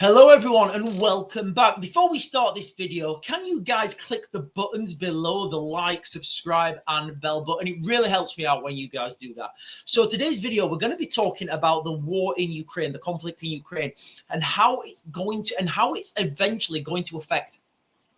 Hello everyone and welcome back. Before we start this video, can you guys click the buttons below, the like, subscribe and bell button? It really helps me out when you guys do that. So today's video, we're going to be talking about the war in Ukraine, the conflict in Ukraine, and how it's eventually going to affect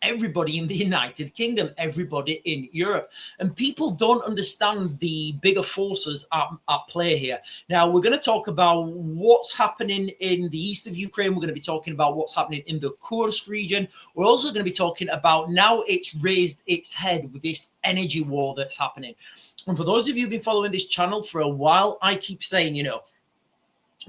everybody in the United Kingdom, everybody in Europe. And people don't understand the bigger forces at play here. Now, we're going to talk about what's happening in the east of Ukraine. We're going to be talking about what's happening in the Kursk region. We're also going to be talking about now it's raised its head with this energy war that's happening. And for those of you who've been following this channel for a while, I keep saying,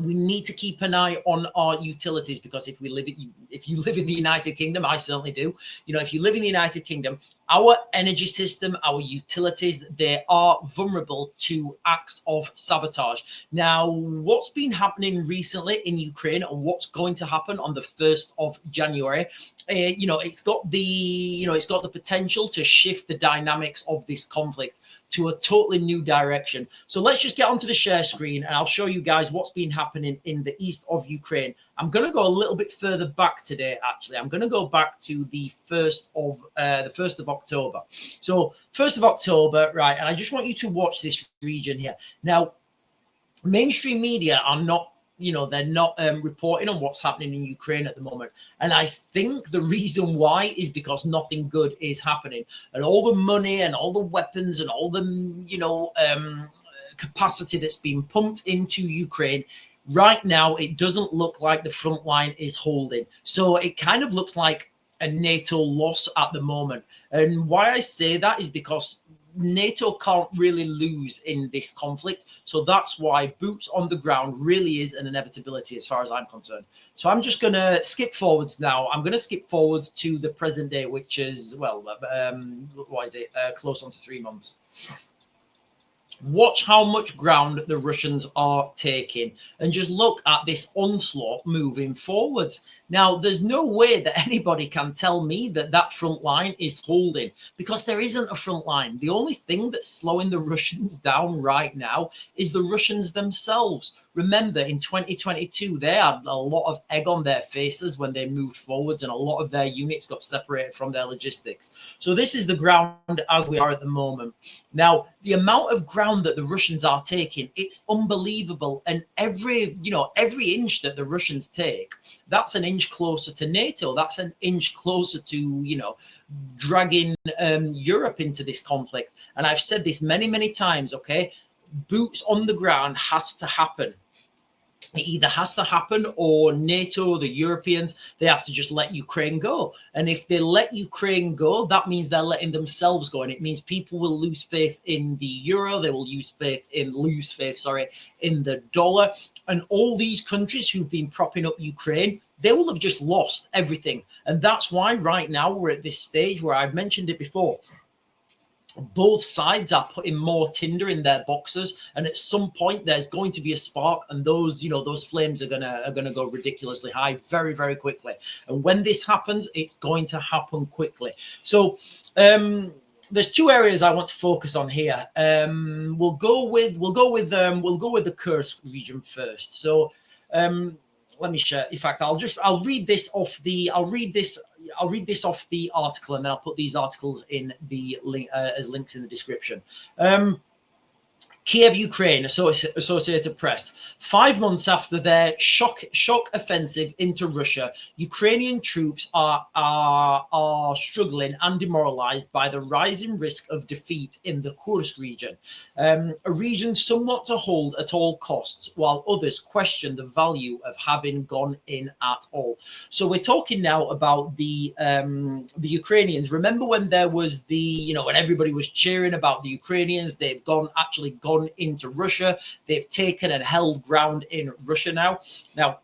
we need to keep an eye on our utilities, because if you live in the United Kingdom, I certainly do. If you live in the United Kingdom, our energy system, our utilities, they are vulnerable to acts of sabotage. Now, what's been happening recently in Ukraine and what's going to happen on the 1st of January, it's got the potential to shift the dynamics of this conflict to a totally new direction. So let's just get onto the share screen and I'll show you guys what's been happening in the east of Ukraine. I'm going to go a little bit further back today, actually. I'm going to go back to the 1st of October. So 1st of October, right, and I just want you to watch this region here. Now, mainstream media are not they're not reporting on what's happening in Ukraine at the moment. And I think the reason why is because nothing good is happening. And all the money and all the weapons and all the, capacity that's been pumped into Ukraine, right now, it doesn't look like the front line is holding. So it kind of looks like a NATO loss at the moment. And why I say that is because NATO can't really lose in this conflict. So that's why boots on the ground really is an inevitability as far as I'm concerned. So I'm just going to skip forwards now. I'm going to skip forwards to the present day, which is, close on to 3 months. Watch how much ground the Russians are taking and just look at this onslaught moving forwards. Now, there's no way that anybody can tell me that that front line is holding, because there isn't a front line. The only thing that's slowing the Russians down right now is the Russians themselves. Remember, in 2022, they had a lot of egg on their faces when they moved forwards, and a lot of their units got separated from their logistics. So this is the ground as we are at the moment. Now, the amount of ground that the Russians are taking, it's unbelievable. And every inch that the Russians take, that's an inch closer to NATO. That's an inch closer to, dragging Europe into this conflict. And I've said this many, many times, okay? Boots on the ground has to happen. It either has to happen, or NATO, the Europeans, they have to just let Ukraine go. And if they let Ukraine go, that means they're letting themselves go. And it means people will lose faith in the euro. They will lose faith in the dollar. And all these countries who've been propping up Ukraine, they will have just lost everything. And that's why right now we're at this stage where I've mentioned it before. Both sides are putting more tinder in their boxes, and at some point there's going to be a spark, and those flames are gonna go ridiculously high very, very quickly. And when this happens, it's going to happen quickly. So there's two areas I want to focus on here. We'll go with the Kursk region first. So let me share. In fact, I'll read this off the article, and then I'll put these articles in the link as links in the description. Kiev, Ukraine, Associated Press. 5 months after their shock offensive into Russia, Ukrainian troops are struggling and demoralized by the rising risk of defeat in the Kursk region, a region somewhat to hold at all costs, while others question the value of having gone in at all. So we're talking now about the Ukrainians. Remember when there was when everybody was cheering about the Ukrainians? They've gone into Russia. They've taken and held ground in Russia now. Now,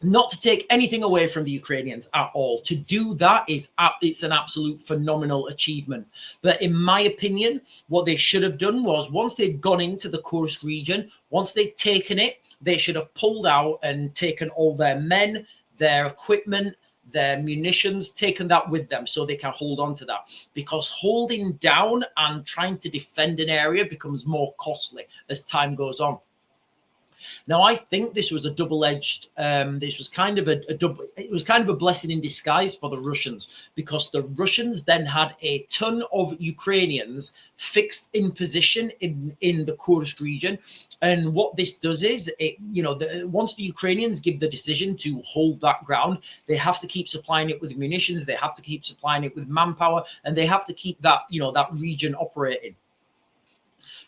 not to take anything away from the Ukrainians at all. To do that it's an absolute phenomenal achievement. But in my opinion, what they should have done was, once they'd gone into the Kursk region, once they'd taken it, they should have pulled out and taken all their men, their equipment, their munitions, taken that with them so they can hold on to that. Because holding down and trying to defend an area becomes more costly as time goes on. Now, I think this was a double-edged. This was kind of a double. It was kind of a blessing in disguise for the Russians, because the Russians then had a ton of Ukrainians fixed in position in the Kursk region, and what this does is, once the Ukrainians give the decision to hold that ground, they have to keep supplying it with munitions, they have to keep supplying it with manpower, and they have to keep that that region operating.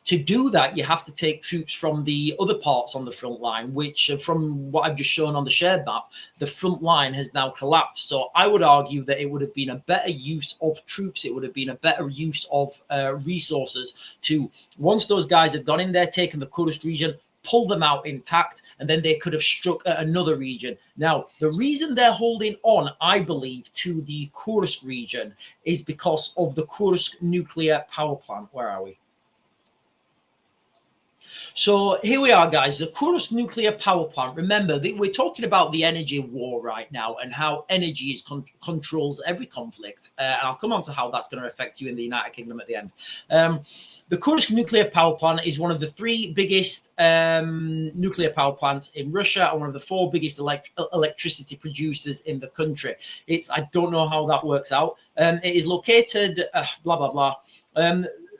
To do that, you have to take troops from the other parts on the front line, which, from what I've just shown on the shared map, the front line has now collapsed. So I would argue that it would have been a better use of troops. It would have been a better use of resources to, once those guys have gone in there, taken the Kursk region, pull them out intact, and then they could have struck at another region. Now, the reason they're holding on, I believe, to the Kursk region is because of the Kursk nuclear power plant. Where are we? So here we are, guys, the Kursk nuclear power plant. Remember, we're talking about the energy war right now and how energy controls every conflict. And I'll come on to how that's going to affect you in the United Kingdom at the end. The Kursk nuclear power plant is one of the 3 biggest nuclear power plants in Russia and one of the 4 biggest electricity producers in the country. I don't know how that works out. It is located, blah, blah, blah.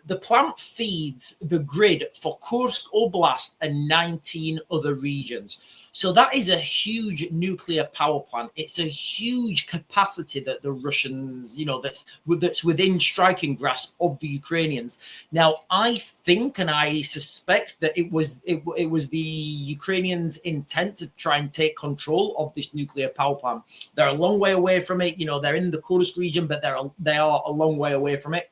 The plant feeds the grid for Kursk Oblast and 19 other regions. So that is a huge nuclear power plant. It's a huge capacity that the Russians, that's within striking grasp of the Ukrainians. Now, I think and I suspect that it was the Ukrainians' intent to try and take control of this nuclear power plant. They're a long way away from it. They're in the Kursk region, but they are a long way away from it.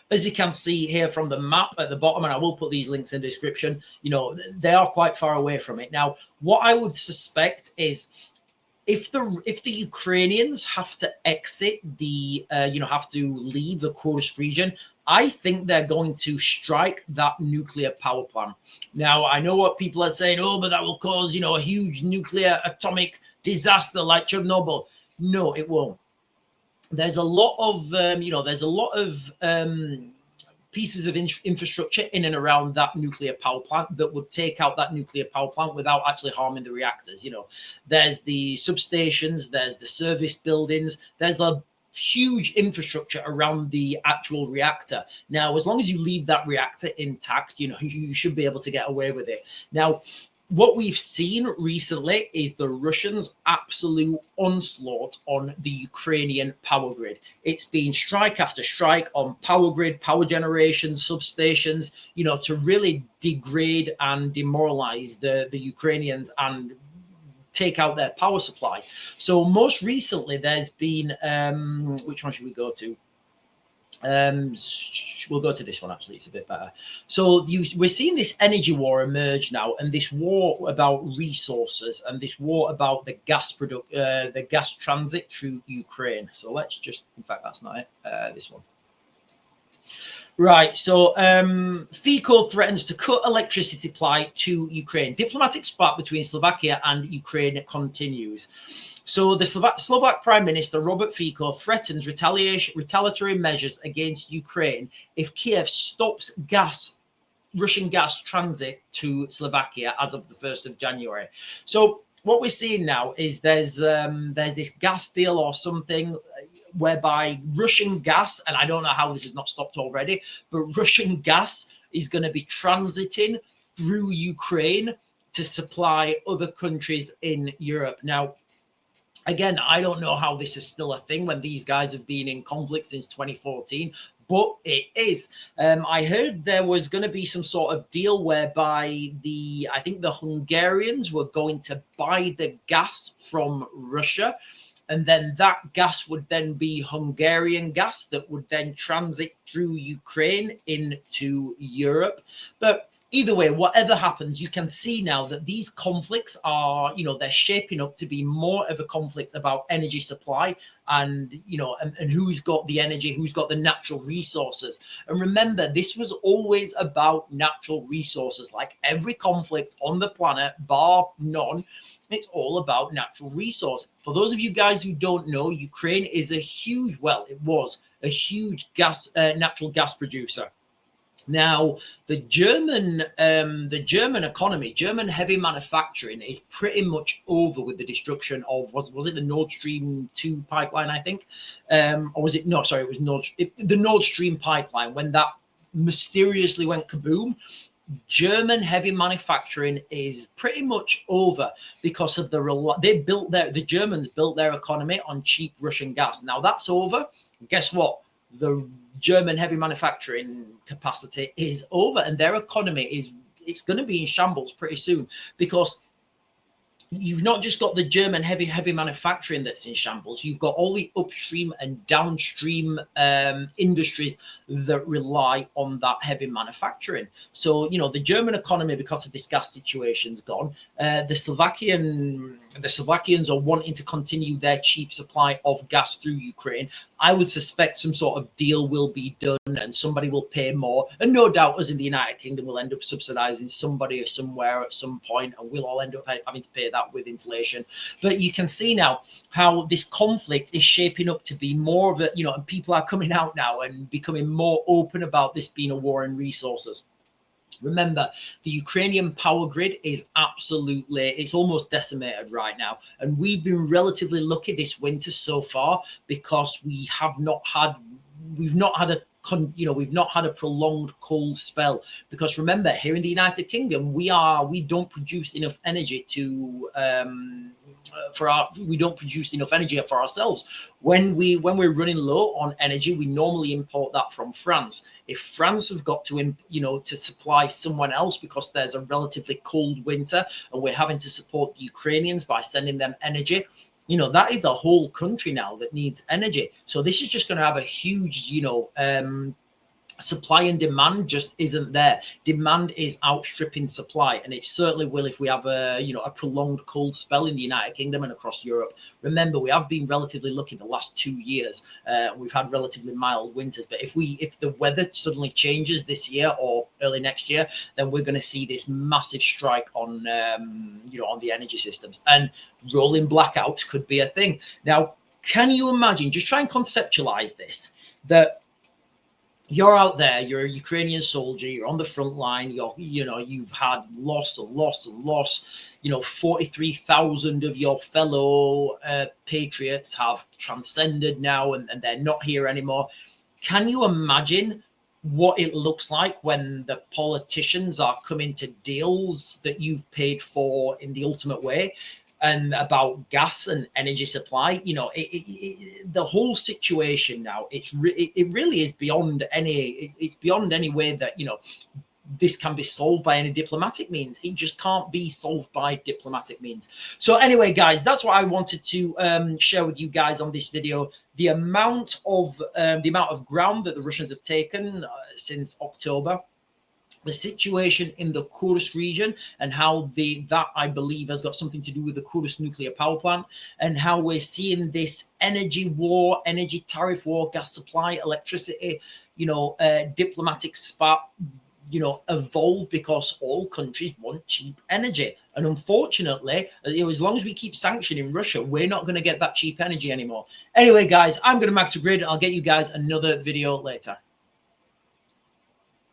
As you can see here from the map at the bottom, and I will put these links in the description, they are quite far away from it. Now, what I would suspect is if the Ukrainians have to exit have to leave the Kursk region, I think they're going to strike that nuclear power plant. Now, I know what people are saying, but that will cause, a huge nuclear atomic disaster like Chernobyl. No, it won't. There's a lot of pieces of infrastructure in and around that nuclear power plant that would take out that nuclear power plant without actually harming the reactors. There's the substations, there's the service buildings, there's the huge infrastructure around the actual reactor. Now, as long as you leave that reactor intact, you should be able to get away with it. Now, what we've seen recently is the Russians' absolute onslaught on the Ukrainian power grid. It's been strike after strike on power grid, power generation, substations, to really degrade and demoralize the Ukrainians and take out their power supply. So most recently, there's been, which one should we go to? We'll go to this one, actually. It's a bit better. So we're seeing this energy war emerge now, and this war about resources, and this war about the gas transit through Ukraine. So let's just, in fact, that's not it. This one. Right, so Fico threatens to cut electricity supply to Ukraine. Diplomatic spark between Slovakia and Ukraine continues. So the Slovak Prime Minister Robert Fico threatens retaliatory measures against Ukraine if Kiev stops Russian gas transit to Slovakia as of the 1st of January. So what we're seeing now is there's this gas deal or something whereby Russian gas, and I don't know how this is not stopped already, but Russian gas is going to be transiting through Ukraine to supply other countries in Europe. Now, again, I don't know how this is still a thing when these guys have been in conflict since 2014, but it is. I heard there was going to be some sort of deal whereby I think the Hungarians were going to buy the gas from Russia, and then that gas would then be Hungarian gas that would then transit through Ukraine into Europe. But either way, whatever happens, you can see now that these conflicts are, they're shaping up to be more of a conflict about energy supply and who's got the energy, who's got the natural resources. And remember, this was always about natural resources. Like every conflict on the planet, bar none, it's all about natural resource. For those of you guys who don't know, Ukraine is it was a huge natural gas producer. Now, the German economy, German heavy manufacturing is pretty much over with the destruction of, was it the Nord Stream 2 pipeline, I think? Or was it, no, sorry, it was the Nord Stream pipeline. When that mysteriously went kaboom, German heavy manufacturing is pretty much over because of the Germans built their economy on cheap Russian gas. Now that's over. Guess what? The German heavy manufacturing capacity is over, and their economy it's going to be in shambles pretty soon, because you've not just got the German heavy manufacturing that's in shambles. You've got all the upstream and downstream industries that rely on that heavy manufacturing. So, you know, the German economy, because of this gas situation's gone. The Slovakians are wanting to continue their cheap supply of gas through Ukraine. I would suspect some sort of deal will be done and somebody will pay more. And no doubt us in the United Kingdom will end up subsidizing somebody or somewhere at some point, and we'll all end up having to pay that with inflation. But you can see now how this conflict is shaping up to be more of a, you know, and people are coming out now and becoming more open about this being a war in resources. Remember, the Ukrainian power grid is it's almost decimated right now. And we've been relatively lucky this winter so far because we've not had a prolonged cold spell. Because remember, here in the United Kingdom, we don't produce enough energy for ourselves. When we're running low on energy, we normally import that from France. If France have got to supply someone else because there's a relatively cold winter and we're having to support the Ukrainians by sending them energy, you know, that is a whole country now that needs energy. So this is just going to have a huge, supply and demand just isn't there. Demand is outstripping supply, and it certainly will if we have a prolonged cold spell in the United Kingdom and across Europe. Remember, we have been relatively lucky the last 2 years. We've had relatively mild winters, but if the weather suddenly changes this year or early next year, then we're going to see this massive strike on the energy systems, and rolling blackouts could be a thing. Now, can you imagine? Just try and conceptualize this. That you're out there, you're a Ukrainian soldier, you're on the front line, you've had loss. 43,000 of your fellow patriots have transcended now and they're not here anymore. Can you imagine what it looks like when the politicians are coming to deals that you've paid for in the ultimate way? And about gas and energy supply, the whole situation now, it really is beyond any way that, this can be solved by any diplomatic means. It just can't be solved by diplomatic means. So anyway, guys, that's what I wanted to share with you guys on this video. The amount of ground that the Russians have taken since October. The situation in the Kursk region and how that I believe has got something to do with the Kursk nuclear power plant, and how we're seeing this energy war, energy tariff war, gas supply, electricity, diplomatic spat, evolve because all countries want cheap energy. And unfortunately, as long as we keep sanctioning Russia, we're not going to get that cheap energy anymore. Anyway, guys, I'm going to Max to Grid. I'll get you guys another video later.